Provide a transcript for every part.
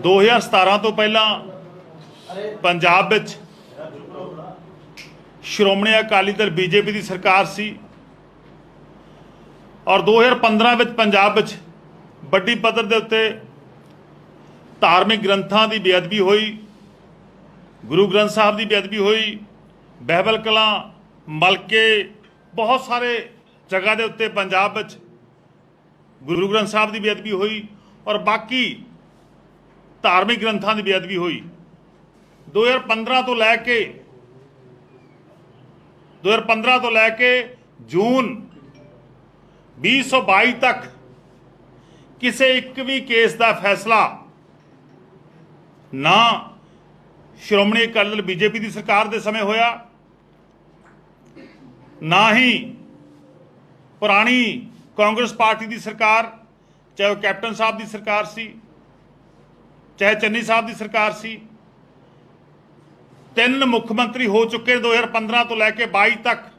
2017 ਤੋਂ ਪਹਿਲਾਂ पंजाब ਵਿੱਚ श्रोमणी अकाली दल बीजेपी की सरकार सी और 2015 ਵਿੱਚ पंजाब ਵਿੱਚ ਵੱਡੀ ਪੱਧਰ ਦੇ ਉੱਤੇ धार्मिक ग्रंथों की बेअदबी हुई, गुरु ग्रंथ साहब की बेअदबी हुई, बहबल कलां मलके बहुत सारे जगह के उत्ते पंजाब ਵਿੱਚ गुरु ग्रंथ साहब की बेअदबी हुई और बाकी धार्मिक ग्रंथों की बेअदबी हुई। 2015 तो लैके जून 2022 तक किसी एक भी केस का फैसला ना श्रोमणी अकाली दल बीजेपी की सरकार के समय होया, ना ही पुरानी कांग्रेस पार्टी की सरकार, चाहे वह कैप्टन साहब की सरकार सी, चाहे चन्नी साहब की सरकार सी। 3 मुख्यमंत्री हो चुके 2015 तो लैके 22 तक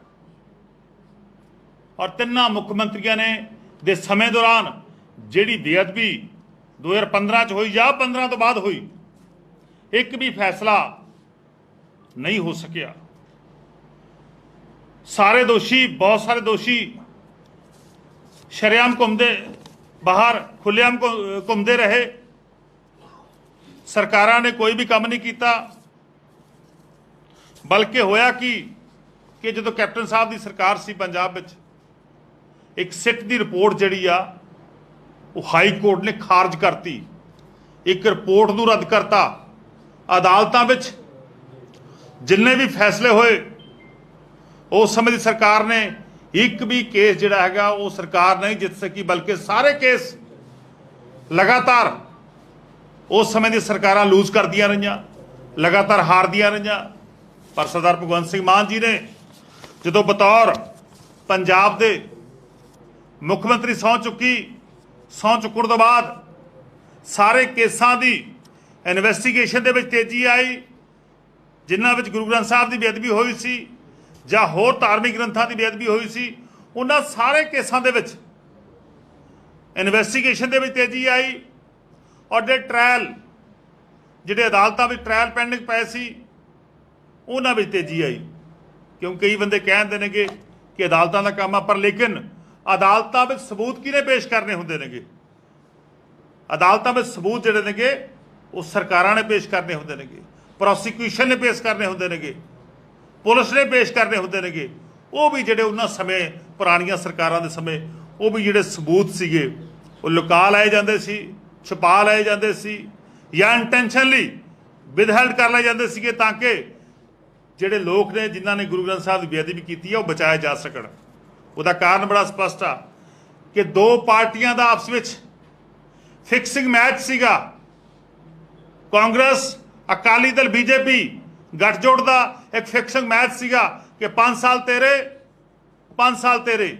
और 3 मुख्यमंत्रियों ने दे समय दौरान जिहड़ी बेअदबी 2015 च हुई या 15 तो बाद हुई, एक भी फैसला नहीं हो सकिया। सारे दोषी, बहुत सारे दोषी शरेआम घूमते बाहर खुलेआम घूमते रहे, सरकारां ने कोई भी काम नहीं किया। बल्कि होया कि जो कैप्टन साहब की सरकार सी पंजाब विच, एक सिट की रिपोर्ट जिहड़ी आ वो हाई कोर्ट ने खारज करती, एक रिपोर्ट नूं रद्द करता। अदालतां विच जिन्ने भी फैसले होए उस समय की सरकार ने एक भी केस जिहड़ा हैगा वो सरकार नहीं जित सकी, बल्कि सारे केस लगातार उस समय की सरकारां लूज करदियां रहियां, लगातार हारदियां रहियां। पर सरदार भगवंत सिंह मान जी ने जो बतौर पंजाब के मुख्यमंत्री सौं चुकण तो बाद सारे केसां की इन्वेस्टिगेशन दे विच तेजी आई, जिन्हां विच गुरु ग्रंथ साहब की बेअदबी हुई सी जां होर धार्मिक ग्रंथां की बेअदबी हुई सी, उन्हां सारे केसां दे विच इन्वेस्टिगेशन दे विच तेजी आई और जे ट्रायल जिहड़े अदालतां विच ट्रायल पेंडिंग पए सी उन्हां विच तेजी आई। क्योंकि कई बंदे कहते हैं कि अदालतां दा काम आ, पर लेकिन अदालतां विच सबूत किहने पेश करने हुंदे नेगे? अदालतां विच सबूत जिहड़े नेगे वो सरकारां ने पेश करने हुंदे नेगे, प्रोसीक्यूशन ने पेश करने हुंदे नेगे, पुलिस ने पेश करने हुंदे नेगे। वो भी जिहड़े उन्हां समय पुरानियां सरकारां दे समय वो भी जिहड़े सबूत सीगे वो लुका लाए जांदे सी, छुपा लाए जांदे सी या इंटेंशनली विदहेल्ड कर लाए जांदे सीगे ताकि जिहड़े लोग ने जिन्हां ने गुरु ग्रंथ साहब की बेअदबी कीती है वो बचाए जा सकण। उसका कारण बड़ा स्पष्ट आ कि 2 पार्टियां दा आपस विच फिक्सिंग मैच सीगा। कांग्रेस अकाली दल बीजेपी गठजोड़ का एक फिक्सिंग मैच सीगा कि 5 साल तेरे 5 साल तेरे।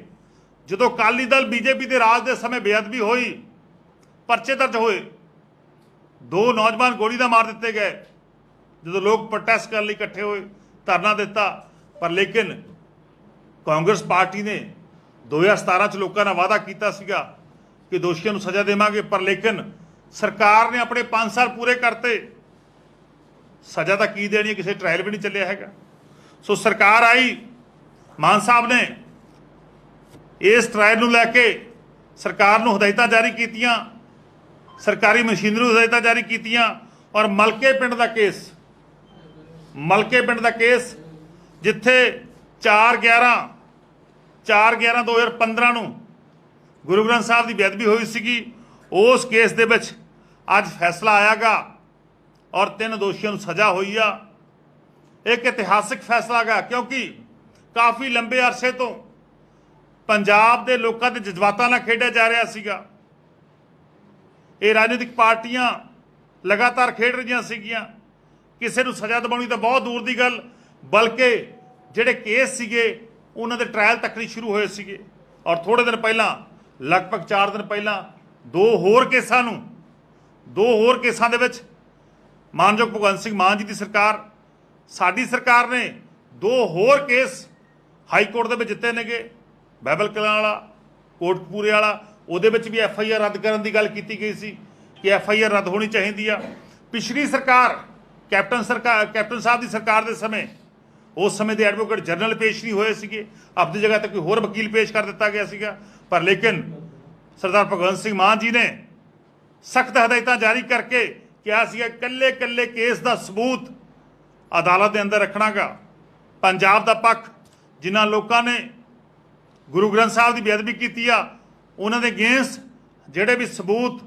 जो अकाली दल बीजेपी के राज के समय बेअदबी हुई, परचे दर्ज होए, 2 नौजवान गोली दा मार दिते गए जो लोग प्रोटेस्ट करने इकट्ठे हुए, धरना दिता। पर लेकिन कांग्रेस पार्टी ने 2017 च लोगों ने वादा किया सीगा कि दोषियों को सज़ा देवांगे, पर लेकिन सरकार ने अपने 5 साल पूरे करते, सज़ा तो की देनी है, किसी ट्रायल भी नहीं चलिया हैगा। सो सरकार आई, मान साहब ने इस ट्रायल को लैके सरकार को हदायतां जारी कीतियां, सरकारी मशीनरी को हदायतां जारी कीतियां और मलके पिंड का केस जिथे 4/11/2015 ਨੂੰ गुरु ग्रंथ साहब की बेअदबी हुई सी, उस केस दे विच अज फैसला आयागा और 3 दोषियों को सज़ा हुई आ। एक इतिहासिक फैसला गा, क्योंकि काफ़ी लंबे अरसे तो पंजाब के लोगों के जज्बातों नाल खेडिया जा रहा सीगा। ये राजनीतिक पार्टियां लगातार खेड रही सीगियां, किसी को सज़ा दिवाउणी तो बहुत दूर की गल, बल्कि जिहड़े केस सीगे उन्हां दे ट्रायल तक नहीं शुरू होए सीगे। और थोड़े दिन पहला, लगभग 4 दिन पहला 2 होर केसां दे विच मानयोग भगवंत सिंह मान जी की सरकार, साडी सरकार ने 2 होर केस हाई कोर्ट दे विच जिते नेगे। बहबल कलां वाला, कोटकपूरे वाला, ਉਹਦੇ ਵਿੱਚ भी FIR रद्द करने की गल की गई सी कि FIR रद्द होनी चाहिए। पिछली सरकार कैप्टन साहब की सरकार के समय उस समय के एडवोकेट जनरल पेश नहीं होए सीगे, अपनी जगह तक कोई होर वकील पेश कर दिता गया सीगा। पर लेकिन सरदार भगवंत सिंह मान जी ने सख्त हदायत जारी करके कहा सीगा कल्ले कल्ले केस का सबूत अदालत के अंदर रखना गा। पंजाब का पक्ष जिन्होंने लोगों ने गुरु ग्रंथ साहब की बेअदबी की आ उन्होंने अगेंस्ट जोड़े भी सबूत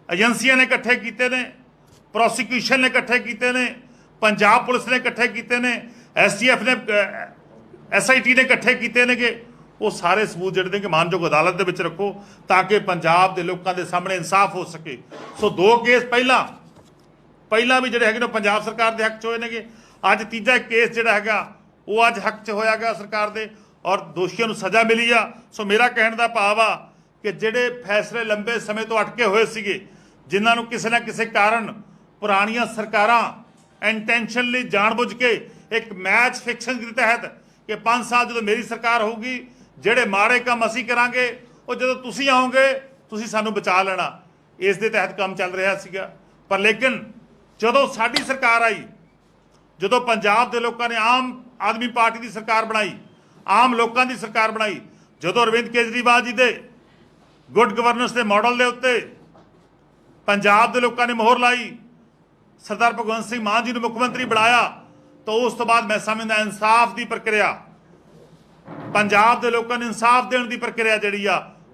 एजेंसियां ने इकट्ठे किए ने, प्रोसिक्यूशन ने इकट्ठे किए ने, पंजाब पुलिस ने इकट्ठे किए ने, STF ने SIT ने इकट्ठे किए ने कि वो सारे सबूत जोड़े ने कि मानयोग अदालत के रखो ताकि पंजाब के लोगों के सामने इंसाफ हो सके। सो 2 केस पहला भी जोड़े है पंजाब सरकार के हक च होए ने, अज तीजा केस जोड़ा है वो अज हक च होया गया सरकार के और दोषियों को सज़ा मिली आ। सो मेरा कहने का भाव आ कि जोड़े फैसले लंबे समय तो अटके हुए सीगे, जिन्होंने किसी न किसी कारण पुरानिया सरकारां इंटेंशनली जानबुझ के एक मैच फिक्सन के तहत कि 5 साल जो मेरी सरकार होगी ਜਿਹੜੇ माड़े काम असी करांगे वो जो तुसी आओगे तुसी सानू बचा लेना, इस दे तहत काम चल रहा सीगा। पर लेकिन जदों साडी सरकार आई, जदों पंजाब के लोगों ने आम आदमी पार्टी की सरकार बनाई, आम लोगों की सरकार बनाई, जदों अरविंद केजरीवाल जी के गुड गवर्नेंस के मॉडल के उत्ते पंजाब के लोगों ने मोहर लाई, सरदार भगवंत सिंह मान जी ने मुख्यमंत्री बनाया, तो उस तो बाद मैं समझदा इंसाफ की प्रक्रिया पंजाब के लोगों ने इंसाफ देने की प्रक्रिया जी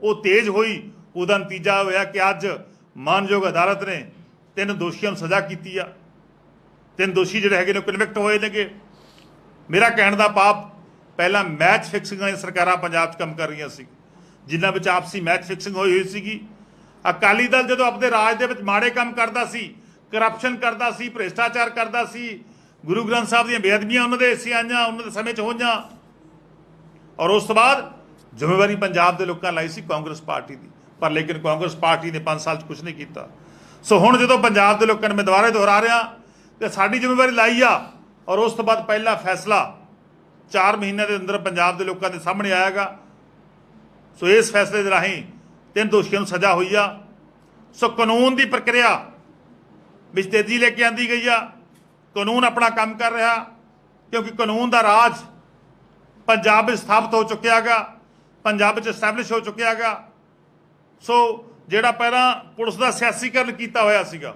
वो तेज हुई। उसका नतीजा होया कि अज मानयोग अदालत ने 3 दोषियों सज़ा की आ। 3 दोषी जोड़े है कन्विक्ट होए ने। मेरा कहने का भाव पहला मैच फिक्सिंग वाली सरकारां पंजाब काम कर रही सी, जिन्हां विच आपसी मैच फिक्सिंग हुई सी। अकाली दल जो अपने राज के माड़े काम करता सी, करप्शन करता सी, भ्रिष्टाचार करता सी, गुरु ग्रंथ साहब दी बेअदबियां उन्होंने ऐसी आईयां उन्होंने समय होईयां, और उस तो बाद जिम्मेवारी पंजाब के लोगों लाई सी कांग्रेस पार्टी की। पर लेकिन कांग्रेस पार्टी ने 5 साल कुछ नहीं किया। सो हुण जो पंजाब के लोगों ने मैं दोबारा दोहरा रहा कि साडी जिम्मेवारी लाई आ, और उस तो बाद पहला फैसला 4 महीने के अंदर पंजाब के लोगों के सामने आएगा। सो इस फैसले के राही 3 दोषियों सज़ा हुई आ। सो कानून की प्रक्रिया विच तेजी लेके आंदी गई आ, कानून अपना काम कर रहा, क्योंकि कानून का राज पंजाब में स्थापित हो चुकिया गा, पंजाब में एस्टैबलिश हो चुकिया गा। सो जिहड़ा पहला पुलिस का सियासीकरण किया होया सीगा,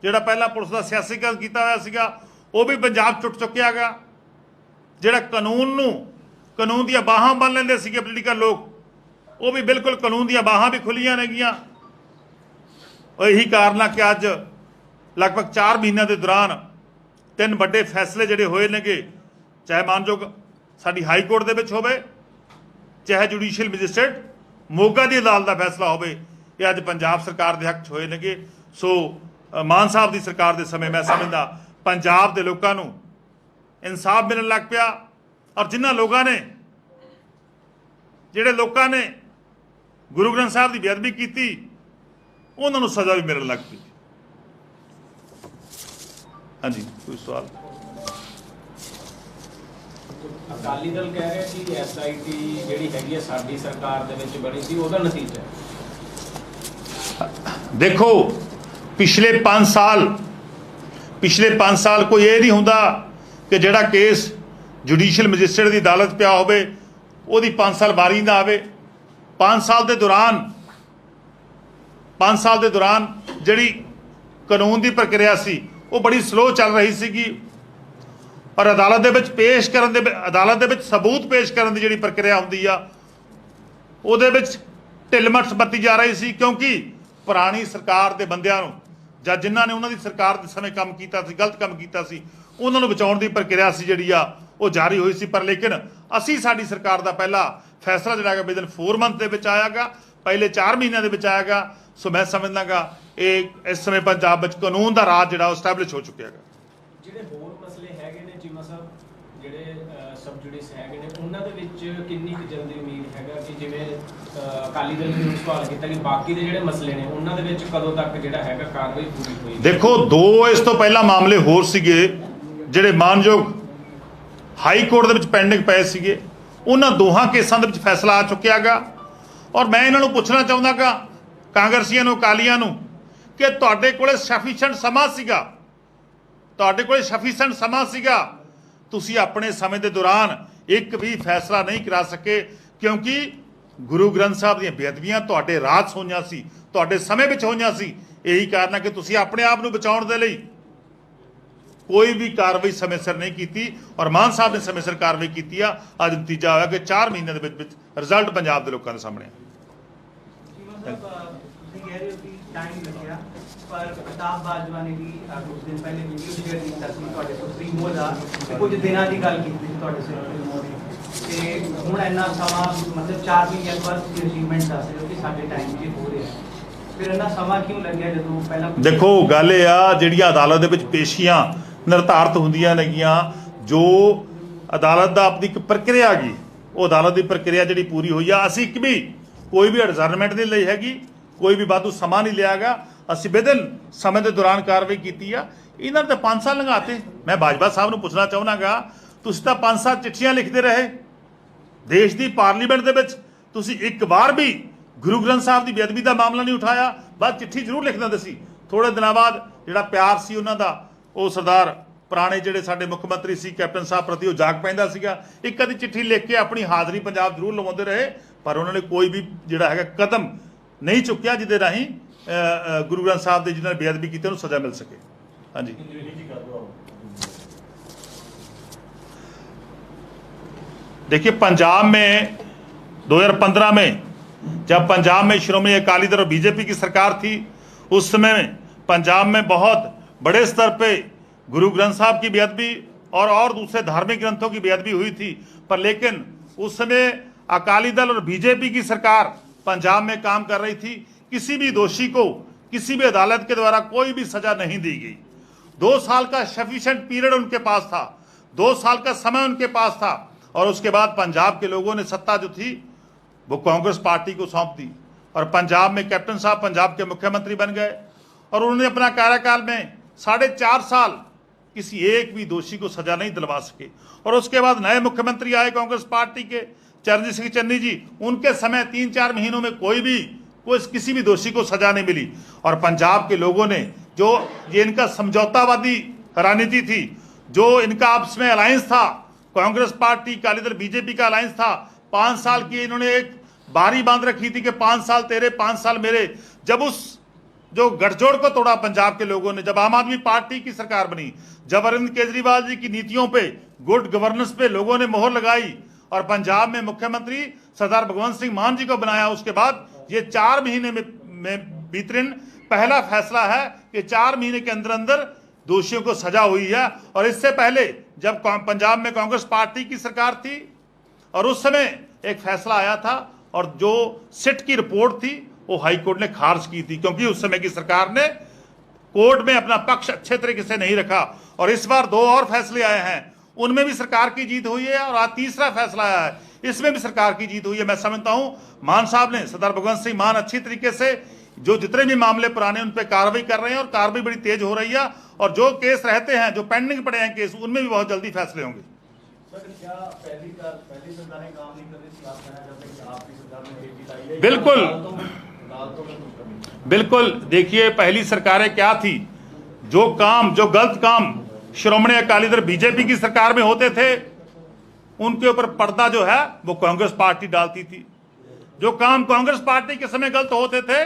जिहड़ा पहला पुलिस का सियासीकरण किया होया सीगा वो भी पंजाब टुट चुकिया गा। जिहड़ा कानून दी बाहां बन लेंदे सीगे पोलीटिकल लोग, वो भी बिल्कुल कानून दी बाहां भी खुलियां नेगियां। यही कारण है कि अज लगभग 4 महीनों के दौरान 3 बड़े फैसले जिहड़े होए नेगे, चाहे मानयोग साडी हाई कोर्ट दे विच होवे, चाहे जुडिशियल मजिस्ट्रेट मोगा की अदालत का फैसला होवे, ये अज पंजाब सरकार के हक च होए नेगे। सो मान साहब की सरकार के समय मैं समझदा पंजाब के लोगों को इंसाफ मिलने लग पिया, और जिन्होंने लोगों ने जिहड़े लोगों ने गुरु ग्रंथ साहब की बेअदबी की उन्होंने सज़ा भी मिलने लग पई। हाँ जी, कोई सवाल? अकाली दल कह रहे कि SIT जिहड़ी हैगी साडी सरकार दे विच बनी सी ओहदा नतीजा। देखो पिछले 5 साल कोई ये नहीं हुंदा कि जिहड़ा केस जुडिशियल मजिस्ट्रेट की अदालत पिया होवे ओहदी 5 साल बारी ना आवे। 5 साल के दौरान जिहड़ी कानून की प्रक्रिया सी वो बड़ी स्लो चल रही सीगी, पर अदालत दे विच पेश करन दे अदालत दे विच सबूत पेश करन दी जिहड़ी प्रक्रिया हुंदी आ उहदे विच ढिलमठ बरती जा रही सी, क्योंकि पुरानी सरकार के बंदियां नूं जां जिन्हां ने उन्हां दी सरकार दे समय काम कीता सी, गलत काम कीता सी, उन्हां नूं बचाउण दी प्रक्रिया सी जिहड़ी आ वो जारी हुई सी। पर लेकिन असी साडी सरकार का पहला फैसला जिहड़ा विदिन 4 मंथ दे विच आया गा, पहले 4 महीनों के विच आया गा। सो मैं समझदा गा इस समय पंजाब विच कानून का राज जिहड़ा एस्टैबलिश हो चुकिया गा। ਜਿਹੜੇ ਹੋਰ ਮਸਲੇ ਹੈਗੇ ਨੇ ਚੀਮਾ ਸਾਹਿਬ, ਜਿਹੜੇ ਸਬ ਜੁਡਿਸ ਹੈਗੇ ਨੇ ਉਹਨਾਂ ਦੇ ਵਿੱਚ ਕਿੰਨੀ ਕੁ ਜਲਦੀ ਉਮੀਦ ਹੈਗਾ ਕਿ ਜਿਵੇਂ ਅਕਾਲੀ ਦਲ ਨੇ ਸਵਾਲ ਕੀਤਾ ਕਿ ਬਾਕੀ ਦੇ ਜਿਹੜੇ ਮਸਲੇ ਨੇ ਉਹਨਾਂ ਦੇ ਵਿੱਚ ਕਦੋਂ ਤੱਕ ਜਿਹੜਾ ਹੈਗਾ ਕਾਰਵਾਈ ਪੂਰੀ ਹੋਏਗੀ? ਦੇਖੋ 2 ਇਸ ਤੋਂ ਪਹਿਲਾਂ ਮਾਮਲੇ ਹੋਰ ਸੀਗੇ ਜਿਹੜੇ ਮਾਨਯੋਗ ਹਾਈ ਕੋਰਟ ਦੇ ਵਿੱਚ ਪੈਂਡਿੰਗ ਪਏ ਸੀਗੇ, ਉਹਨਾਂ ਦੋਹਾਂ ਕੇਸਾਂ ਦੇ ਵਿੱਚ ਫੈਸਲਾ ਆ ਚੁੱਕਿਆ ਗਾ। ਔਰ ਮੈਂ ਇਹਨਾਂ ਨੂੰ ਪੁੱਛਣਾ ਚਾਹੁੰਦਾ ਗਾ ਕਾਂਗਰਸੀਆਂ ਨੂੰ, ਅਕਾਲੀਆਂ ਨੂੰ ਕਿ ਤੁਹਾਡੇ ਕੋਲੇ ਸਫੀਸ਼ੀਐਂਟ ਸਮਾਂ ਸੀਗਾ, ਤੁਹਾਡੇ ਕੋਲੇ ਸਫੀਸ਼ੀਐਂਟ ਸਮਾਂ ਸੀਗਾ, ਤੁਸੀਂ ਆਪਣੇ ਸਮੇਂ ਦੇ ਦੌਰਾਨ ਇੱਕ ਵੀ ਫੈਸਲਾ ਨਹੀਂ ਕਰਾ ਸਕੇ, ਕਿਉਂਕਿ ਗੁਰੂ ਗ੍ਰੰਥ ਸਾਹਿਬ ਦੀਆਂ ਬੇਅਦਬੀਆਂ ਤੁਹਾਡੇ ਰਾਜ 'ਚ ਹੋਈਆਂ ਸੀ, ਤੁਹਾਡੇ ਸਮੇਂ ਵਿੱਚ ਹੋਈਆਂ ਸੀ। ਇਹੀ ਕਾਰਨ ਹੈ ਕਿ ਤੁਸੀਂ ਆਪਣੇ ਆਪ ਨੂੰ ਬਚਾਉਣ ਦੇ ਲਈ ਕੋਈ ਵੀ ਕਾਰਵਾਈ ਸਮੇਂ ਸਿਰ ਨਹੀਂ ਕੀਤੀ, ਔਰ ਮਾਨ ਸਾਹਿਬ ਨੇ ਸਮੇਂ ਸਿਰ ਕਾਰਵਾਈ ਕੀਤੀ ਆ। ਅੱਜ ਨਤੀਜਾ ਹੋਇਆ ਕਿ 4 ਮਹੀਨਿਆਂ ਦੇ ਵਿੱਚ ਰਿਜ਼ਲਟ ਪੰਜਾਬ ਦੇ ਲੋਕਾਂ ਦੇ ਸਾਹਮਣੇ ਤੁਸੀਂ ਕਹਿ ਰਹੇ ਹੋ ਕਿ ਟਾਈਮ ਲੱਗਿਆ, ਪਰ ਪ੍ਰਤਾਪ ਬਾਜਵਾ ਨੇ ਵੀ ਕੁਝ ਦਿਨ ਪਹਿਲੇ ਵੀਡੀਓ ਸ਼ੇਅਰ ਕੀਤਾ ਸੀ ਤੁਹਾਡੇ ਸੁਪਰੀਮੋ ਦਾ, ਤੇ ਕੁਝ ਦਿਨਾਂ ਦੀ ਗੱਲ ਕੀਤੀ ਸੀ ਤੁਹਾਡੇ ਸੁਪਰੀਮੋ ਨੇ, ਤੇ ਹੁਣ ਇੰਨਾ ਸਮਾਂ ਮਤਲਬ 4 ਮਹੀਨਿਆਂ ਬਾਅਦ ਤੁਸੀਂ ਅਚੀਵਮੈਂਟ ਦੱਸ ਰਹੇ ਹੋ ਕਿ ਸਾਡੇ ਟਾਈਮ 'ਚ ਹੋ ਰਿਹਾ, ਫਿਰ ਇੰਨਾ ਸਮਾਂ ਕਿਉਂ ਲੱਗਿਆ ਜਦੋਂ ਪਹਿਲਾਂ? ਦੇਖੋ ਗੱਲ ਇਹ ਆ, ਜਿਹੜੀਆਂ ਅਦਾਲਤ ਦੇ ਵਿੱਚ ਪੇਸ਼ੀਆਂ ਨਿਰਧਾਰਤ ਹੁੰਦੀਆਂ ਨੇਗੀਆਂ, ਜੋ ਅਦਾਲਤ ਦਾ ਆਪਣੀ ਇੱਕ ਪ੍ਰਕਿਰਿਆ ਹੈਗੀ, ਉਹ ਅਦਾਲਤ ਦੀ ਪ੍ਰਕਿਰਿਆ ਜਿਹੜੀ ਪੂਰੀ ਹੋਈ ਆ। ਅਸੀਂ ਇੱਕ ਵੀ ਕੋਈ ਵੀ ਐਡਜਰਨਮੈਂਟ ਨਹੀਂ ਲਈ ਹੈਗੀ, ਕੋਈ ਵੀ ਵਾਧੂ ਸਮਾਂ ਨਹੀਂ ਲਿਆ ਗਾ, ਅਸੀਂ ਵਿਦਿਨ ਸਮੇਂ ਦੇ ਦੌਰਾਨ ਕਾਰਵਾਈ ਕੀਤੀ ਆ। ਇਹਨਾਂ ਨੇ ਤਾਂ 5 ਸਾਲ ਲੰਘਾਤੇ। ਮੈਂ ਬਾਜਵਾ ਸਾਹਿਬ ਨੂੰ ਪੁੱਛਣਾ ਚਾਹੁੰਦਾਗਾ, ਤੁਸੀਂ ਤਾਂ 5 ਸਾਲ ਚਿੱਠੀਆਂ ਲਿਖਦੇ ਰਹੇ ਦੇਸ਼ ਦੀ ਪਾਰਲੀਮੈਂਟ ਦੇ ਵਿੱਚ, ਤੁਸੀਂ ਇੱਕ ਵਾਰ ਵੀ ਗੁਰੂ ਗ੍ਰੰਥ ਸਾਹਿਬ ਦੀ ਬੇਅਦਬੀ ਦਾ ਮਾਮਲਾ ਨਹੀਂ ਉਠਾਇਆ। ਬਸ ਚਿੱਠੀ ਜ਼ਰੂਰ ਲਿਖ ਦਿੰਦੇ ਸੀ, ਥੋੜੇ ਦਿਨਾਂ ਬਾਅਦ ਜਿਹੜਾ ਪਿਆਰ ਸੀ ਉਹਨਾਂ ਦਾ, ਉਹ ਸਰਦਾਰ ਪੁਰਾਣੇ ਜਿਹੜੇ ਸਾਡੇ ਮੁੱਖ ਮੰਤਰੀ ਸੀ ਕੈਪਟਨ ਸਾਹਿਬ ਪ੍ਰਤੀ, ਉਹ ਜਾਗ ਪੈਂਦਾ ਸੀਗਾ। ਇੱਕ ਅੱਧੀ ਚਿੱਠੀ ਲਿਖ ਕੇ ਆਪਣੀ ਹਾਜ਼ਰੀ ਪੰਜਾਬ ਜ਼ਰੂਰ ਲਵਾਉਂਦੇ ਰਹੇ, ਪਰ ਉਹਨਾਂ ਨੇ ਕੋਈ ਵੀ ਜਿਹੜਾ ਹੈਗਾ ਕਦਮ ਨਹੀਂ ਚੁੱਕਿਆ ਜਿਹਦੇ ਰਾਹੀਂ ਗੁਰੂ ਗ੍ਰੰਥ ਸਾਹਿਬ ਦੇ ਜਿਹਨਾਂ ਨੇ ਬੇਅਦਬੀ ਕੀਤੀ ਉਹਨੂੰ ਸਜ਼ਾ मिल सके। हाँ जी, देखिए पंजाब में 2015 में जब पंजाब में श्रोमणी अकाली दल और बीजेपी की सरकार थी, उस समय पंजाब में बहुत बड़े स्तर पे गुरु ग्रंथ साहब की बेअदबी और दूसरे धार्मिक ग्रंथों की बेअदबी हुई थी, पर लेकिन उस समय अकाली दल और बीजेपी की सरकार पंजाब में काम कर रही थी। किसी भी दोषी को किसी भी अदालत के द्वारा कोई भी सजा नहीं दी गई। 2 साल का सफिशिएंट पीरियड उनके पास था, 2 साल का समय उनके पास था, और उसके बाद पंजाब के लोगों ने सत्ता जो थी वो कांग्रेस पार्टी को सौंप दी, और पंजाब में कैप्टन साहब पंजाब के मुख्यमंत्री बन गए, और उन्होंने अपना कार्यकाल में 4.5 साल किसी एक भी दोषी को सजा नहीं दिलवा सके। और उसके बाद नए मुख्यमंत्री आए कांग्रेस पार्टी के, चरणजीत सिंह चन्नी जी, उनके समय 3-4 महीनों में कोई किसी भी दोषी को सजा नहीं मिली। और पंजाब के लोगों ने जो ये इनका समझौतावादी रणनीति थी, जो इनका आपस में अलायंस था, कांग्रेस पार्टी अकाली दल बीजेपी का अलायंस था, 5 साल की इन्होंने एक बारी बांध रखी थी कि 5 साल तेरे 5 साल मेरे। जब उस जो गठजोड़ को तोड़ा पंजाब के लोगों ने, जब आम आदमी पार्टी की सरकार बनी, जब अरविंद केजरीवाल जी की नीतियों पे, गुड गवर्नेंस पे लोगों ने मोहर लगाई और पंजाब में मुख्यमंत्री सरदार भगवंत सिंह मान जी को बनाया, उसके बाद ये 4 महीने में बेहतरीन पहला फैसला है कि 4 महीने के अंदर अंदर दोषियों को सजा हुई है। और इससे पहले जब पंजाब में कांग्रेस पार्टी की सरकार थी और उस समय एक फैसला आया था, और जो सिट की रिपोर्ट थी वो हाई कोर्ट ने खारिज की थी, क्योंकि उस समय की सरकार ने कोर्ट में अपना पक्ष अच्छे तरीके से नहीं रखा। और इस बार 2 और फैसले आए हैं, उनमें भी सरकार की जीत हुई है, और आज तीसरा फैसला आया है, इसमें भी सरकार की जीत हुई है। मैं समझता हूं मान साहब ने, सरदार भगवंत सिंह मान अच्छी तरीके से जो जितने भी मामले पुराने उन पर कार्रवाई कर रहे हैं, और कार्रवाई बड़ी तेज हो रही है, और जो केस रहते हैं, जो पेंडिंग पड़े हैं केस, उनमें भी बहुत जल्दी फैसले होंगे। बिल्कुल बिल्कुल, देखिए पहली सरकारें क्या थी, जो गलत काम श्रोमणी अकाली दल बीजेपी की सरकार में होते थे, उनके ऊपर पर्दा जो है वो कांग्रेस पार्टी डालती थी। जो काम कांग्रेस पार्टी के समय गलत होते थे,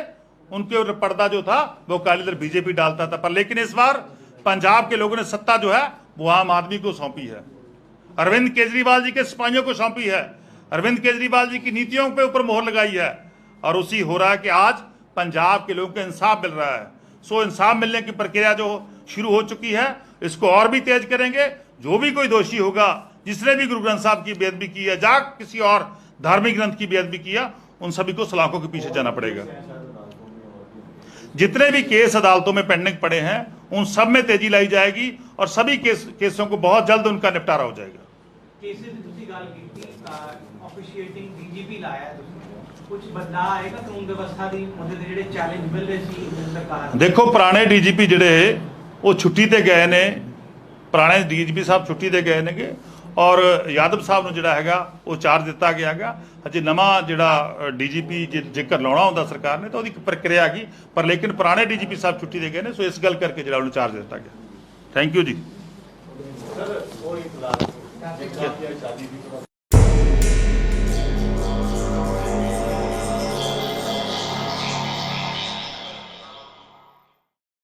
उनके ऊपर पर्दा जो था वो अकाली दल बीजेपी डालता था। पर लेकिन इस बार पंजाब के लोगों ने सत्ता जो है वो आम आदमी को सौंपी है, अरविंद केजरीवाल जी के सिपाहियों को सौंपी है, अरविंद केजरीवाल जी की नीतियों पे ऊपर मोहर लगाई है, और उसी हो रहा है कि आज पंजाब के लोगों को इंसाफ मिल रहा है। सो इंसाफ मिलने की प्रक्रिया जो शुरू हो चुकी है, इसको और भी तेज करेंगे। जो भी कोई दोषी होगा, जिसने भी गुरु ग्रंथ साहब की बेअदबी की है, या किसी और धार्मिक ग्रंथ की बेअदबी किया, उन सभी को सलाखों के पीछे जाना पड़ेगा। जितने भी केस अदालतों में पेंडिंग पड़े हैं, उन सब में तेजी लाई जाएगी, और सभी केसों को बहुत जल्द उनका निपटारा हो जाएगा। देखो पुराने डीजीपी जिहड़े वो छुट्टी ते गए ने, पुराने डीजीपी साहब छुट्टी ते गए ने, ਔਰ ਯਾਦਵ ਸਾਹਿਬ ਨੂੰ ਜਿਹੜਾ ਹੈਗਾ ਉਹ ਚਾਰਜ ਦਿੱਤਾ ਗਿਆ ਹੈਗਾ। ਅਜੇ ਨਵਾਂ ਜਿਹੜਾ ਡੀਜੀਪੀ ਜੇਕਰ ਲਾਉਣਾ ਹੁੰਦਾ ਸਰਕਾਰ ਨੇ ਤਾਂ ਉਹਦੀ ਇੱਕ ਪ੍ਰਕਿਰਿਆ ਹੈਗੀ, ਪਰ ਲੇਕਿਨ ਪੁਰਾਣੇ ਡੀਜੀਪੀ ਸਾਹਿਬ ਛੁੱਟੀ ਦੇ ਗਏ ਨੇ, ਸੋ ਇਸ ਗੱਲ ਕਰਕੇ ਜਿਹੜਾ ਉਹਨੂੰ ਚਾਰਜ ਦਿੱਤਾ ਗਿਆ। ਥੈਂਕ ਯੂ ਜੀ। ਸਰ ਉਹ ਇਤਲਾਹ